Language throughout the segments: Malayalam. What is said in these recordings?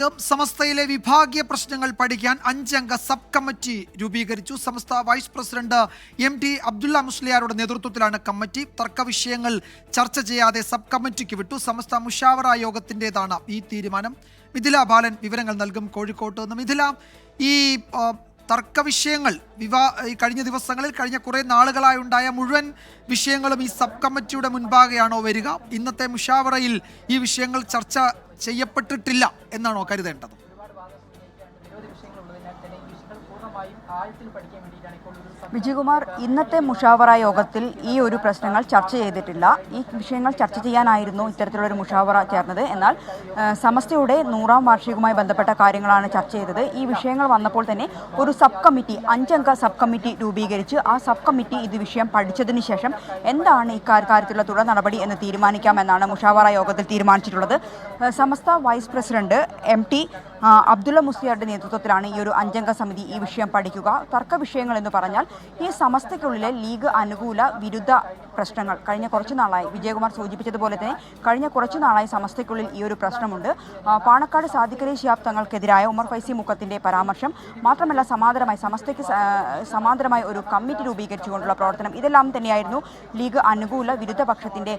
സമസ്തയിലെ വിഭാഗീയ പ്രശ്നങ്ങൾ പഠിക്കാൻ 5 അംഗ സബ് കമ്മിറ്റി രൂപീകരിച്ചു. സമസ്ത വൈസ് പ്രസിഡന്റ് MT അബ്ദുള്ള മുസ്ലിയാരുടെ നേതൃത്വത്തിലാണ് കമ്മിറ്റി. തർക്ക വിഷയങ്ങൾ ചർച്ച ചെയ്യാതെ സബ് കമ്മിറ്റിക്ക് വിട്ടു. സമസ്ത മുഷാവറ യോഗത്തിൻ്റെതാണ് ഈ തീരുമാനം. മിഥില ബാലൻ വിവരങ്ങൾ നൽകും കോഴിക്കോട്ട് നിന്ന്. മിഥില, ഈ തർക്ക വിഷയങ്ങൾ കഴിഞ്ഞ ദിവസങ്ങളിൽ കഴിഞ്ഞ കുറേ നാളുകളായി ഉണ്ടായ മുഴുവൻ വിഷയങ്ങളും ഈ സബ് കമ്മിറ്റിയുടെ മുൻപാകെയാണോ വരിക? ഇന്നത്തെ മുഷാവറയിൽ ഈ വിഷയങ്ങൾ ചർച്ച ചെയ്യപ്പെട്ടിട്ടില്ല എന്നാണോ കരുതേണ്ടത്? വിജയകുമാർ, ഇന്നത്തെ മുഷാവറ യോഗത്തിൽ ഈ ഒരു പ്രശ്നങ്ങൾ ചർച്ച ചെയ്തിട്ടില്ല. ഈ വിഷയങ്ങൾ ചർച്ച ചെയ്യാനായിരുന്നു ഇത്തരത്തിലുള്ളൊരു മുഷാവറ ചേർന്നത്. എന്നാൽ സമസ്തയുടെ 100ാം വാർഷികവുമായി ബന്ധപ്പെട്ട കാര്യങ്ങളാണ് ചർച്ച ചെയ്തത്. ഈ വിഷയങ്ങൾ വന്നപ്പോൾ തന്നെ ഒരു സബ് കമ്മിറ്റി, 5 അംഗ സബ് കമ്മിറ്റി രൂപീകരിച്ച് ആ സബ് കമ്മിറ്റി ഇത് വിഷയം പഠിച്ചതിന് ശേഷം എന്താണ് ഇക്കാര്യത്തിലുള്ള തുടർ നടപടി എന്ന് തീരുമാനിക്കാമെന്നാണ് മുഷാവറ യോഗത്തിൽ തീരുമാനിച്ചിട്ടുള്ളത്. സമസ്ത വൈസ് പ്രസിഡന്റ് MT അബ്ദുള്ള മുസ്ലിയാരുടെ നേതൃത്വത്തിലാണ് ഈ ഒരു 5 അംഗ സമിതി ഈ വിഷയം പഠിക്കുക. തർക്ക വിഷയങ്ങൾ എന്ന് പറഞ്ഞാൽ ഈ സമസ്തയ്ക്കുള്ളിലെ ലീഗ് അനുകൂല വിരുദ്ധ പ്രശ്നങ്ങൾ കഴിഞ്ഞ കുറച്ച് നാളായി, വിജയകുമാർ സൂചിപ്പിച്ചതുപോലെ തന്നെ കഴിഞ്ഞ കുറച്ച് നാളായി സമസ്തയ്ക്കുള്ളിൽ ഈ ഒരു പ്രശ്നമുണ്ട്. പാണക്കാട് സാദിഖലി ശിഹാബ് തങ്ങൾക്കെതിരായ ഉമർ ഫൈസി മുക്കത്തിൻ്റെ പരാമർശം, മാത്രമല്ല സമസ്തയ്ക്ക് സമാന്തരമായി ഒരു കമ്മിറ്റി രൂപീകരിച്ചുകൊണ്ടുള്ള പ്രവർത്തനം, ഇതെല്ലാം തന്നെയായിരുന്നു ലീഗ് അനുകൂല വിരുദ്ധ പക്ഷത്തിൻ്റെ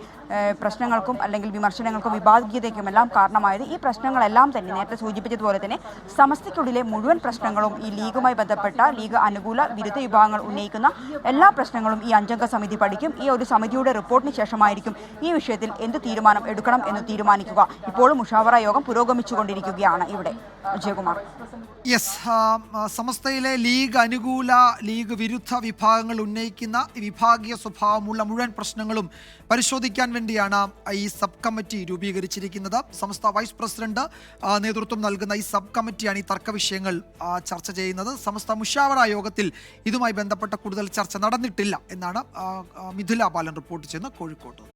പ്രശ്നങ്ങൾക്കും അല്ലെങ്കിൽ വിമർശനങ്ങൾക്കും വിഭാഗീയതയ്ക്കുമെല്ലാം കാരണമായത്. ഈ പ്രശ്നങ്ങളെല്ലാം തന്നെ നേരത്തെ സൂചിപ്പിച്ചതുപോലെ തന്നെ സമസ്തയ്ക്കുള്ളിലെ മുഴുവൻ പ്രശ്നങ്ങളും ഈ ലീഗുമായി ബന്ധപ്പെട്ട ലീഗ് അനുകൂല വിരുദ്ധ വിഭാഗങ്ങൾ ഉന്നയിക്കുന്ന എല്ലാ പ്രശ്നങ്ങളും ഈ 5 അംഗ സമിതി പഠിക്കും. ഈ ഒരു സമിതിയുടെ റിപ്പോർട്ടിന് ശേഷമായിരിക്കും ഈ വിഷയത്തിൽ എന്ത് തീരുമാനം എടുക്കണം എന്ന് തീരുമാനിക്കുക. ഇപ്പോഴും മുഷാവറ യോഗം പുരോഗമിച്ചുകൊണ്ടിരിക്കുകയാണ് ഇവിടെ. വിജയകുമാർ. യെസ്, സമസ്തയിലെ ലീഗ് അനുകൂല ലീഗ് വിരുദ്ധ വിഭാഗങ്ങൾ ഉന്നയിക്കുന്ന വിഭാഗീയ സ്വഭാവമുള്ള മുഴുവൻ പ്രശ്നങ്ങളും പരിശോധിക്കാൻ വേണ്ടിയാണ് ഈ സബ് കമ്മിറ്റി രൂപീകരിച്ചിരിക്കുന്നത്. സമസ്ത വൈസ് പ്രസിഡന്റ് നേതൃത്വം നൽകുന്ന ഈ സബ് കമ്മിറ്റിയാണ് ഈ തർക്ക വിഷയങ്ങൾ ചർച്ച ചെയ്യുന്നത്. സമസ്ത മുഷാവറ യോഗത്തിൽ ഇതുമായി ബന്ധപ്പെട്ട കൂടുതൽ ചർച്ച നടന്നിട്ടില്ല എന്നാണ് മിഥില ബാലൻ റിപ്പോർട്ട് ചെയ്യുന്ന കോഴിക്കോട്ട്.